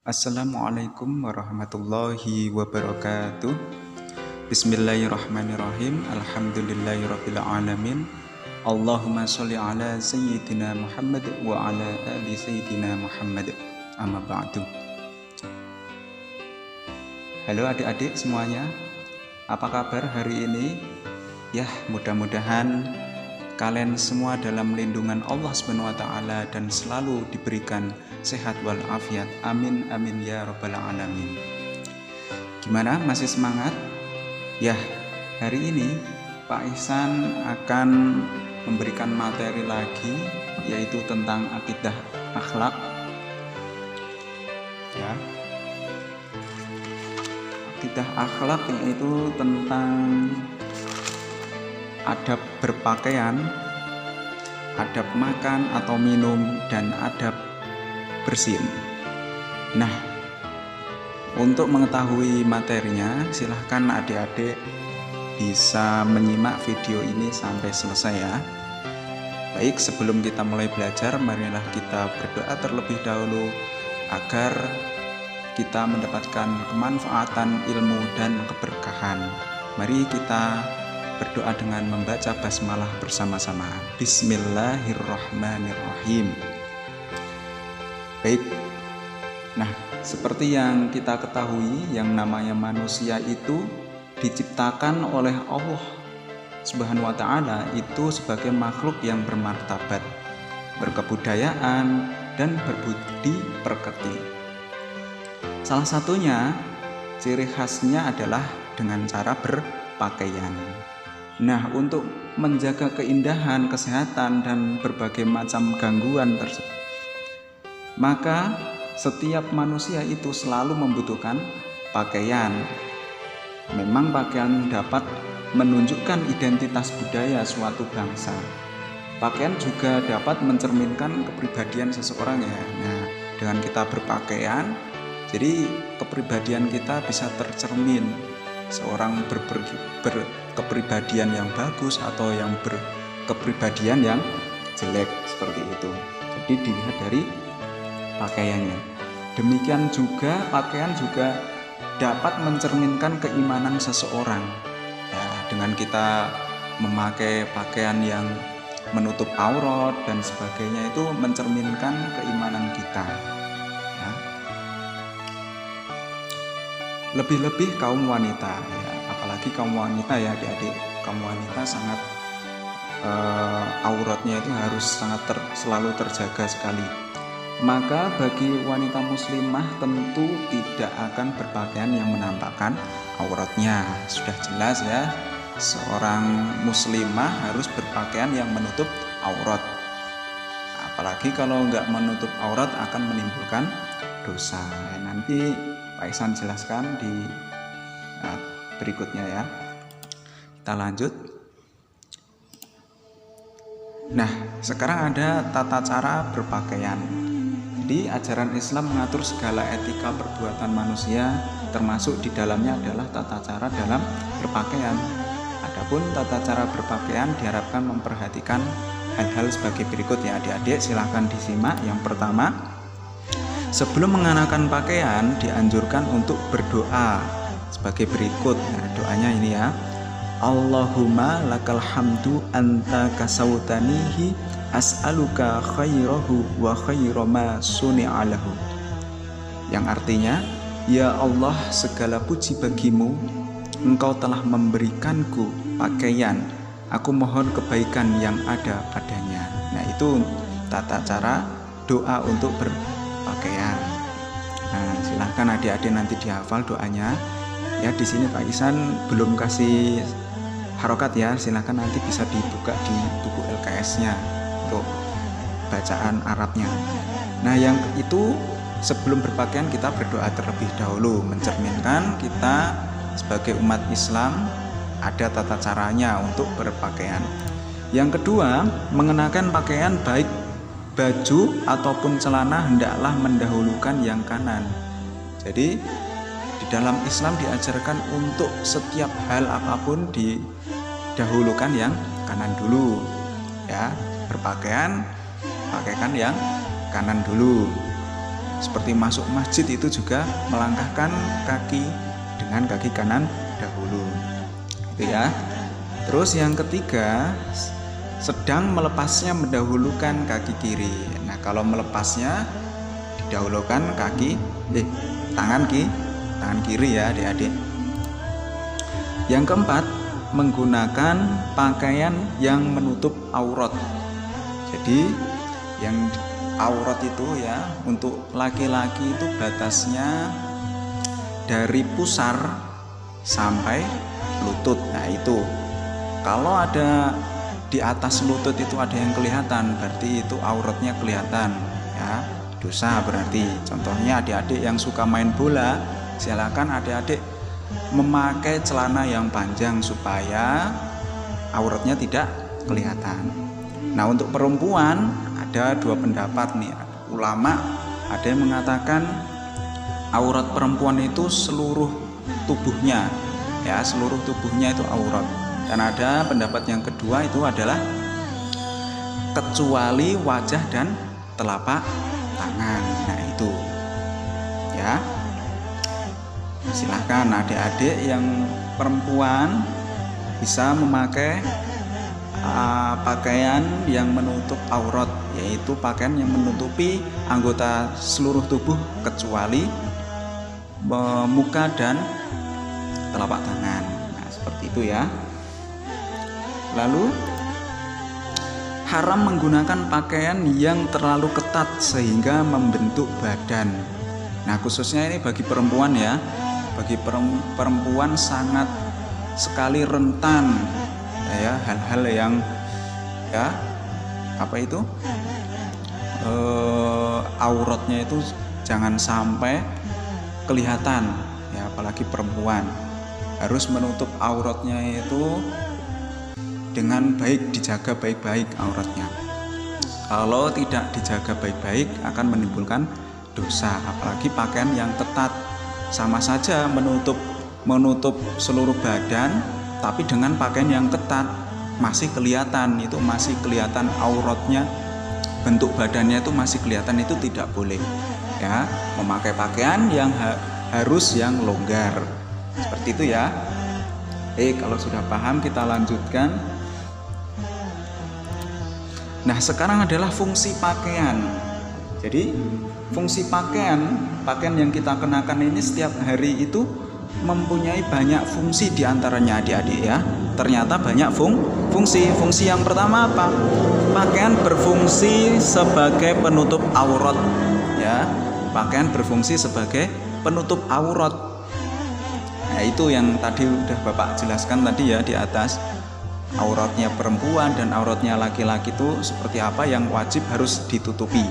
Assalamualaikum warahmatullahi wabarakatuh. Bismillahirrahmanirrahim. Alhamdulillahirabbil alamin. Allahumma sholli ala sayyidina Muhammad wa ala ali sayyidina Muhammad. Amma ba'du. Halo adik-adik semuanya. Apa kabar hari ini? Ya, mudah-mudahan kalian semua dalam lindungan Allah Subhanahu wa taala dan selalu diberikan sehat walafiat. Amin amin ya rabbal alamin. Gimana? Masih semangat? Ya, hari ini Pak Ihsan akan memberikan materi lagi, yaitu tentang akidah akhlak. Ya. Akidah akhlak yaitu tentang adab berpakaian, adab makan atau minum, dan adab bersin. Nah, untuk mengetahui materinya, silahkan adik-adik bisa menyimak video ini sampai selesai ya. Baik, sebelum kita mulai belajar, marilah kita berdoa terlebih dahulu agar kita mendapatkan kemanfaatan ilmu dan keberkahan. Mari kita berdoa dengan membaca basmalah bersama-sama. Bismillahirrahmanirrahim. Baik. Nah, seperti yang kita ketahui, yang namanya manusia itu diciptakan oleh Allah Subhanahu wa taala itu sebagai makhluk yang bermartabat, berkebudayaan, dan berbudi pekerti. Salah satunya ciri khasnya adalah dengan cara berpakaian. Nah, untuk menjaga keindahan, kesehatan, dan berbagai macam gangguan tersebut, maka setiap manusia itu selalu membutuhkan pakaian. Memang pakaian dapat menunjukkan identitas budaya suatu bangsa. Pakaian juga dapat mencerminkan kepribadian seseorang ya. Nah, dengan kita berpakaian, jadi kepribadian kita bisa tercermin. Seorang berkepribadian yang bagus atau yang berkepribadian yang jelek, seperti itu. Jadi dilihat dari pakaiannya. Demikian juga pakaian juga dapat mencerminkan keimanan seseorang. Ya, dengan kita memakai pakaian yang menutup aurat dan sebagainya itu mencerminkan keimanan kita. Ya. Lebih-lebih kaum wanita ya, apalagi kaum wanita ya adik-adik, kaum wanita sangat auratnya itu harus sangat selalu terjaga sekali. Maka bagi wanita muslimah tentu tidak akan berpakaian yang menampakkan auratnya. Sudah jelas ya, seorang muslimah harus berpakaian yang menutup aurat. Apalagi kalau nggak menutup aurat akan menimbulkan dosa. Nanti Pak Ihsan jelaskan di berikutnya ya. Kita lanjut. Nah, sekarang ada tata cara berpakaian. Jadi ajaran Islam mengatur segala etika perbuatan manusia, termasuk di dalamnya adalah tata cara dalam berpakaian. Adapun tata cara berpakaian diharapkan memperhatikan hal-hal sebagai berikut ya adik-adik, silahkan disimak. Yang pertama, sebelum mengenakan pakaian dianjurkan untuk berdoa sebagai berikut. Nah, doanya ini ya. Allahumma lakal hamdu anta kasautanihi as'aluka khairahu wa khairama suni'alahu. Yang artinya, ya Allah, segala puji bagimu, engkau telah memberikanku pakaian, aku mohon kebaikan yang ada padanya. Nah, itu tata cara doa untuk berpakaian. Nah, silahkan adik-adik nanti dihafal doanya. Ya, di sini Pak Ihsan belum kasih harokat ya, silahkan nanti bisa dibuka di buku LKS-nya untuk bacaan Arabnya. Nah, yang itu sebelum berpakaian kita berdoa terlebih dahulu, mencerminkan kita sebagai umat Islam ada tata caranya untuk berpakaian. Yang kedua, mengenakan pakaian baik baju ataupun celana hendaklah mendahulukan yang kanan. Jadi di dalam Islam diajarkan untuk setiap hal apapun didahulukan yang kanan dulu ya. Berpakaian pakaikan yang kanan dulu. seperti masuk masjid itu juga melangkahkan kaki dengan kaki kanan dahulu, gitu ya. Terus yang ketiga, sedang melepasnya mendahulukan kaki kiri. Nah, kalau melepasnya didahulukan tangan kiri ya adik-adik. Yang keempat, menggunakan pakaian yang menutup aurat. Jadi yang aurat itu ya untuk laki-laki itu batasnya dari pusar sampai lutut. Nah itu kalau ada di atas lutut itu ada yang kelihatan, berarti itu auratnya kelihatan ya, dosa berarti. Contohnya adik-adik yang suka main bola, silakan adik-adik memakai celana yang panjang supaya auratnya tidak kelihatan. Nah untuk perempuan ada dua pendapat nih ulama. Ada yang mengatakan aurat perempuan itu seluruh tubuhnya ya, seluruh tubuhnya itu aurat. Dan ada pendapat yang kedua itu adalah kecuali wajah dan telapak tangan. Nah itu ya, silahkan adik-adik yang perempuan bisa memakai pakaian yang menutup aurat, yaitu pakaian yang menutupi anggota seluruh tubuh kecuali muka dan telapak tangan. Nah seperti itu ya. Lalu haram menggunakan pakaian yang terlalu ketat sehingga membentuk badan. Nah khususnya ini bagi perempuan ya, bagi perempuan sangat sekali rentan ya hal-hal yang ya auratnya itu jangan sampai kelihatan ya, apalagi perempuan harus menutup auratnya itu dengan baik, dijaga baik-baik auratnya. Kalau tidak dijaga baik-baik akan menimbulkan dosa, apalagi pakaian yang ketat. Sama saja menutup seluruh badan, tapi dengan pakaian yang ketat masih kelihatan, itu masih kelihatan auratnya, bentuk badannya itu masih kelihatan, itu tidak boleh ya. Memakai pakaian yang harus yang longgar seperti itu ya. Kalau sudah paham kita lanjutkan. Nah sekarang adalah fungsi pakaian. Jadi fungsi pakaian yang kita kenakan ini setiap hari itu mempunyai banyak fungsi diantaranya adik-adik ya. Ternyata banyak fungsi. Fungsi yang pertama apa? Pakaian berfungsi sebagai penutup aurat ya. Pakaian berfungsi sebagai penutup aurat. Nah itu yang tadi udah Bapak jelaskan tadi ya di atas. Auratnya perempuan dan auratnya laki-laki itu seperti apa yang wajib harus ditutupi.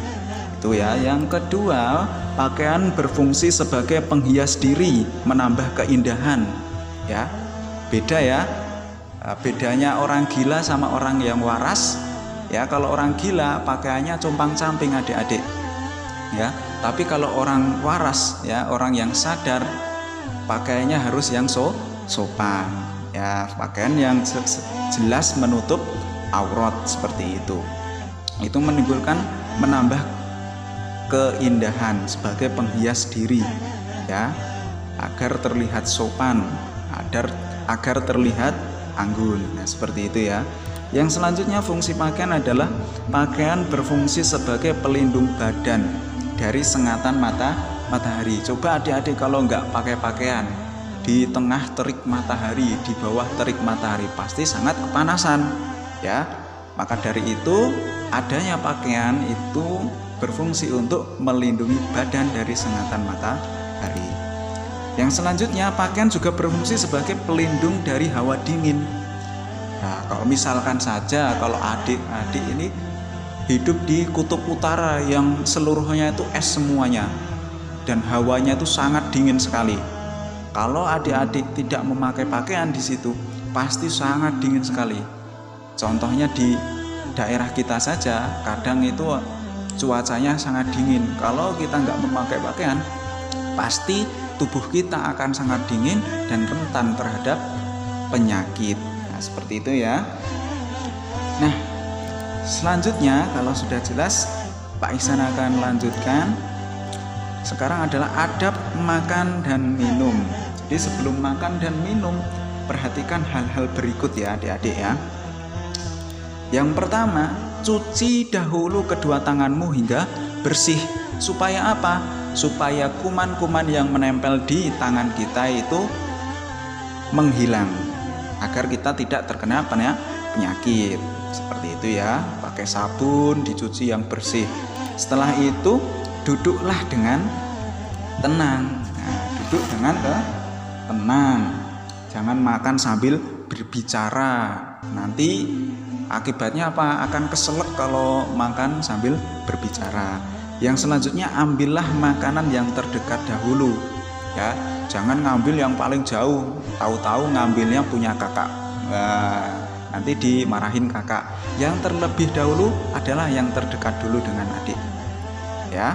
Itu ya. Yang kedua, pakaian berfungsi sebagai penghias diri, menambah keindahan ya. Beda ya. Bedanya orang gila sama orang yang waras ya. Kalau orang gila pakaiannya compang-camping adik-adik ya. Tapi kalau orang waras ya, orang yang sadar, pakaiannya harus yang sopan ya, pakaian yang jelas menutup aurat seperti itu. Itu menambah keindahan sebagai penghias diri ya, agar terlihat sopan, agar terlihat anggun. Nah seperti itu ya. Yang selanjutnya fungsi pakaian adalah pakaian berfungsi sebagai pelindung badan dari sengatan matahari. Coba adik-adik kalau nggak pakai pakaian di tengah terik matahari, di bawah terik matahari, pasti sangat kepanasan ya. Maka dari itu adanya pakaian itu berfungsi untuk melindungi badan dari sengatan matahari. Yang selanjutnya pakaian juga berfungsi sebagai pelindung dari hawa dingin. Nah kalau misalkan saja kalau adik-adik ini hidup di kutub utara yang seluruhnya itu es semuanya dan hawanya itu sangat dingin sekali. Kalau adik-adik tidak memakai pakaian di situ, pasti sangat dingin sekali. Contohnya di daerah kita saja, kadang itu cuacanya sangat dingin. Kalau kita nggak memakai pakaian, pasti tubuh kita akan sangat dingin dan rentan terhadap penyakit. Nah, seperti itu ya. Nah, selanjutnya kalau sudah jelas, Pak Ihsan akan lanjutkan sekarang adalah adab makan dan minum. Jadi sebelum makan dan minum, perhatikan hal-hal berikut ya adik-adik ya. Yang pertama, cuci dahulu kedua tanganmu hingga bersih. Supaya apa? Supaya kuman-kuman yang menempel di tangan kita itu menghilang, agar kita tidak terkena penyakit. Seperti itu ya. Pakai sabun, dicuci yang bersih. Setelah itu duduklah dengan tenang. Nah, duduk dengan tenang. Jangan makan sambil berbicara. Nanti akibatnya apa? Akan keselak kalau makan sambil berbicara. Yang selanjutnya, ambillah makanan yang terdekat dahulu. Ya, jangan ngambil yang paling jauh. Tahu-tahu ngambilnya punya kakak. Nanti dimarahin kakak. Yang terlebih dahulu adalah yang terdekat dulu dengan adik. Ya,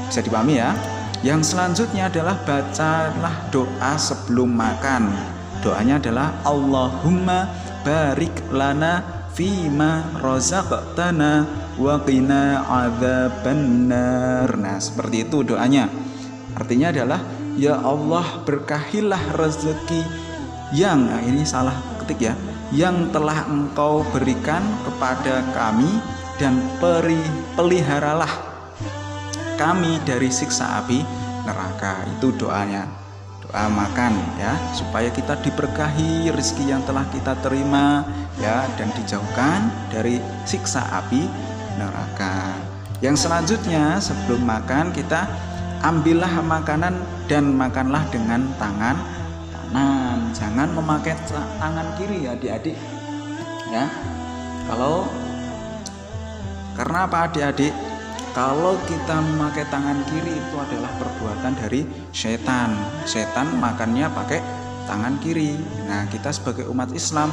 bisa dipahami ya. Yang selanjutnya adalah bacalah doa sebelum makan. Doanya adalah Allahumma barik lana fima razaqtana wa qina adzabannar. Nah, seperti itu doanya. Artinya adalah ya Allah, berkahilah rezeki yang ini salah ketik ya, yang telah Engkau berikan kepada kami, dan peliharalah kami dari siksa api neraka. Itu doanya, doa makan ya, supaya kita diberkahi rezeki yang telah kita terima ya, dan dijauhkan dari siksa api neraka. Yang selanjutnya, sebelum makan kita ambillah makanan dan makanlah dengan tangan kanan. Jangan memakai tangan kiri ya adik-adik ya. Karena apa adik-adik? Kalau kita memakai tangan kiri itu adalah perbuatan dari setan. Setan makannya pakai tangan kiri. Nah, kita sebagai umat Islam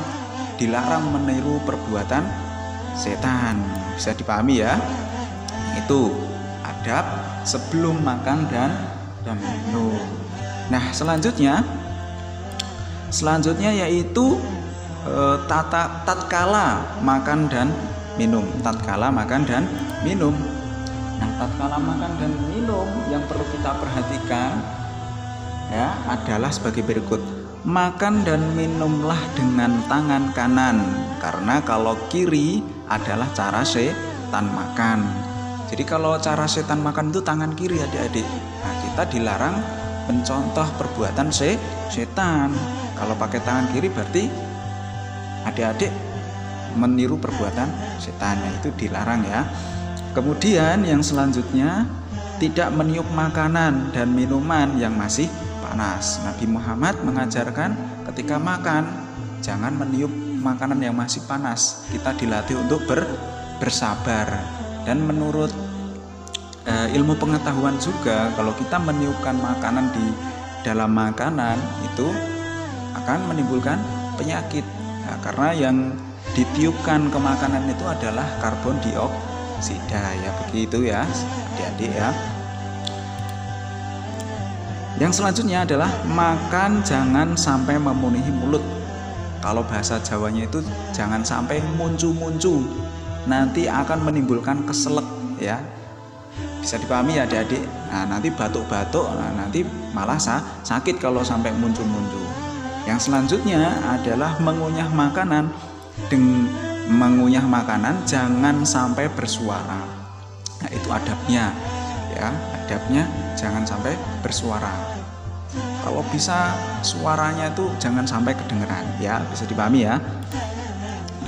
dilarang meniru perbuatan setan. Bisa dipahami ya? Itu adab sebelum makan dan minum. Nah, selanjutnya yaitu tatkala makan dan minum. Tatkala makan dan minum. Nah, tatkala makan dan minum yang perlu kita perhatikan ya adalah sebagai berikut. Makan dan minumlah dengan tangan kanan, karena kalau kiri adalah cara setan makan. Jadi kalau cara setan makan itu tangan kiri adik-adik. Nah, kita dilarang mencontoh perbuatan setan. Kalau pakai tangan kiri berarti adik-adik meniru perbuatan setan, itu dilarang ya. Kemudian yang selanjutnya, tidak meniup makanan dan minuman yang masih panas. Nabi Muhammad mengajarkan ketika makan jangan meniup makanan yang masih panas. Kita dilatih untuk bersabar. Dan menurut ilmu pengetahuan juga, kalau kita meniupkan makanan di dalam makanan itu akan menimbulkan penyakit. Nah, karena yang ditiupkan ke makanan itu adalah karbon dioksida ya, begitu ya adik-adik ya. Yang selanjutnya adalah makan jangan sampai memenuhi mulut. Kalau bahasa Jawanya itu jangan sampai muncu-muncu, nanti akan menimbulkan keselak ya. Bisa dipahami ya adik-adik. Nah, nanti batuk-batuk, nanti malah sakit kalau sampai muncu-muncu. Yang selanjutnya adalah mengunyah makanan. Mengunyah makanan jangan sampai bersuara. Nah, itu adabnya ya, adabnya jangan sampai bersuara. Kalau bisa suaranya itu jangan sampai kedengeran ya, bisa dipahami ya.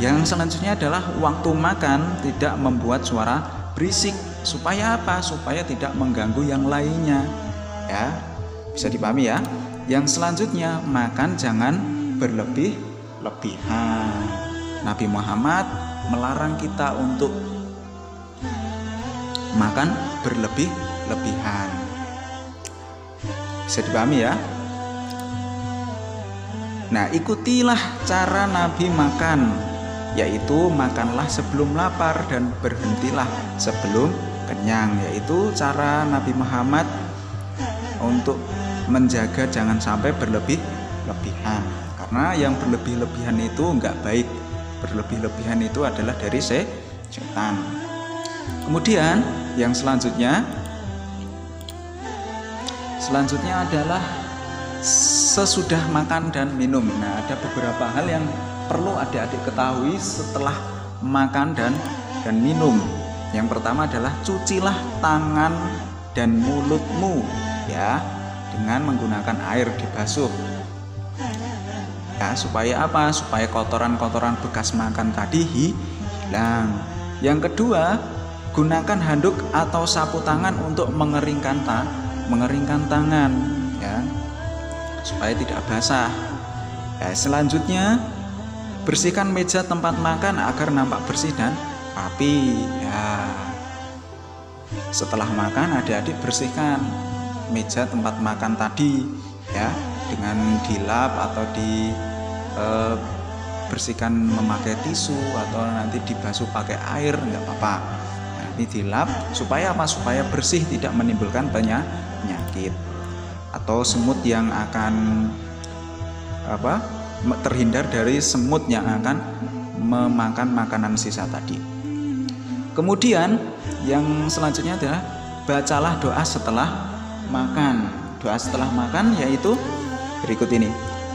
Yang selanjutnya adalah waktu makan tidak membuat suara berisik. Supaya apa? Supaya tidak mengganggu yang lainnya ya, bisa dipahami ya. Yang selanjutnya, makan jangan berlebih-lebihan. Nabi Muhammad melarang kita untuk makan berlebih-lebihan. Bisa dipahami ya. Nah, ikutilah cara Nabi makan, yaitu makanlah sebelum lapar dan berhentilah sebelum kenyang. Yaitu cara Nabi Muhammad untuk menjaga jangan sampai berlebih-lebihan. Karena yang berlebih-lebihan itu enggak baik. Berlebih-lebihan itu adalah dari setan. Kemudian yang selanjutnya Selanjutnya adalah sesudah makan dan minum. Nah, ada beberapa hal yang perlu adik-adik ketahui setelah makan dan minum. Yang pertama adalah cucilah tangan dan mulutmu ya dengan menggunakan air dibasuh. Ya, supaya apa? Supaya kotoran-kotoran bekas makan tadi hilang. Yang kedua, gunakan handuk atau sapu tangan untuk mengeringkan tangan ya, supaya tidak basah. Ya, selanjutnya, bersihkan meja tempat makan agar nampak bersih dan rapi. Ya, setelah makan adik-adik bersihkan meja tempat makan tadi ya, dengan dilap atau bersihkan memakai tisu atau nanti dibasuh pakai air, nggak apa-apa. Nanti dilap supaya apa? Supaya bersih, tidak menimbulkan penyakit atau semut yang akan terhindar dari semut yang akan memakan makanan sisa tadi. Kemudian yang selanjutnya adalah bacalah doa setelah makan. Doa setelah makan yaitu berikut ini: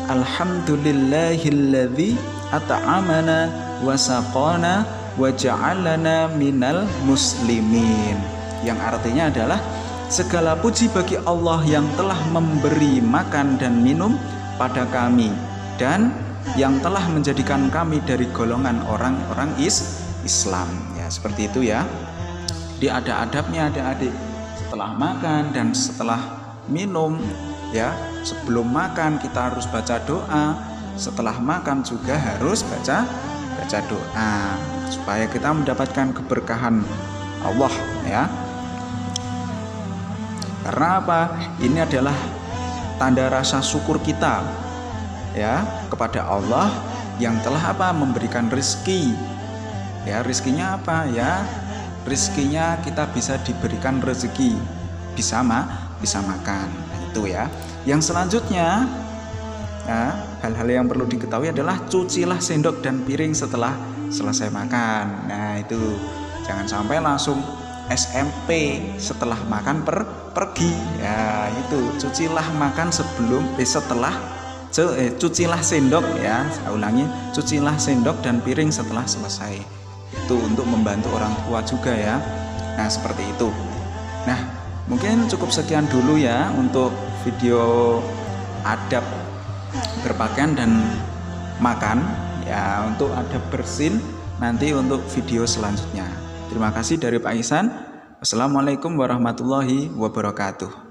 Alhamdulillahilladzi at'amana wa saqana wa ja'alana minal muslimin. Yang artinya adalah segala puji bagi Allah yang telah memberi makan dan minum pada kami dan yang telah menjadikan kami dari golongan orang-orang Islam. Ya, seperti itu ya. Jadi ada adabnya adik-adik setelah makan dan setelah minum ya. Sebelum makan kita harus baca doa, setelah makan juga harus baca doa supaya kita mendapatkan keberkahan Allah ya. Karena apa? Ini adalah tanda rasa syukur kita ya kepada Allah yang telah memberikan rezeki. Ya, rezekinya apa ya? Rezekinya kita bisa diberikan rezeki, bisa makan. Nah, itu ya. Yang selanjutnya, hal-hal yang perlu diketahui adalah cucilah sendok dan piring setelah selesai makan. Nah, itu jangan sampai langsung SMP setelah makan pergi. Ya, itu cucilah makan cucilah sendok ya. Saya ulangi, cucilah sendok dan piring setelah selesai. Itu untuk membantu orang tua juga ya. Nah, seperti itu. Nah, mungkin cukup sekian dulu ya untuk video adab berpakaian dan makan ya, untuk adab bersin nanti untuk video selanjutnya. Terima kasih dari Pak Ihsan. Wassalamualaikum warahmatullahi wabarakatuh.